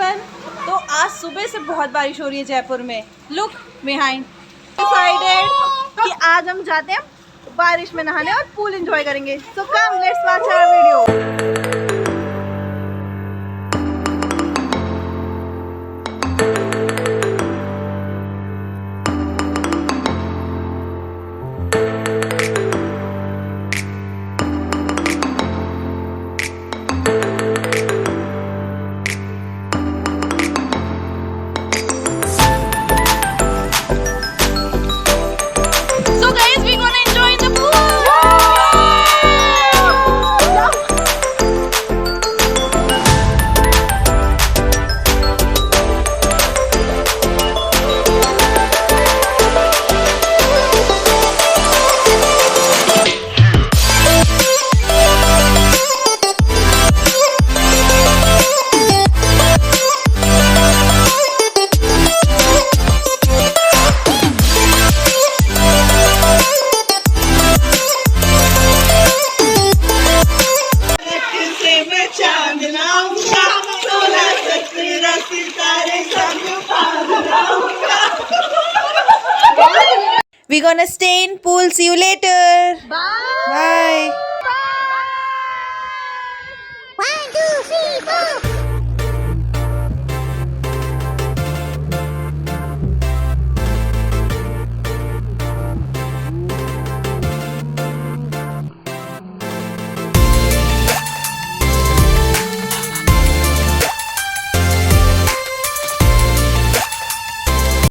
Everyone. तो आज सुबह से बहुत बारिश हो रही है जयपुर में। Look behind. डिसाइडेड कि आज हम जाते हैं बारिश में नहाने और पूल एंजॉय करेंगे। So come let's watch our video. We're gonna stay in pool. See you later. Bye. Bye.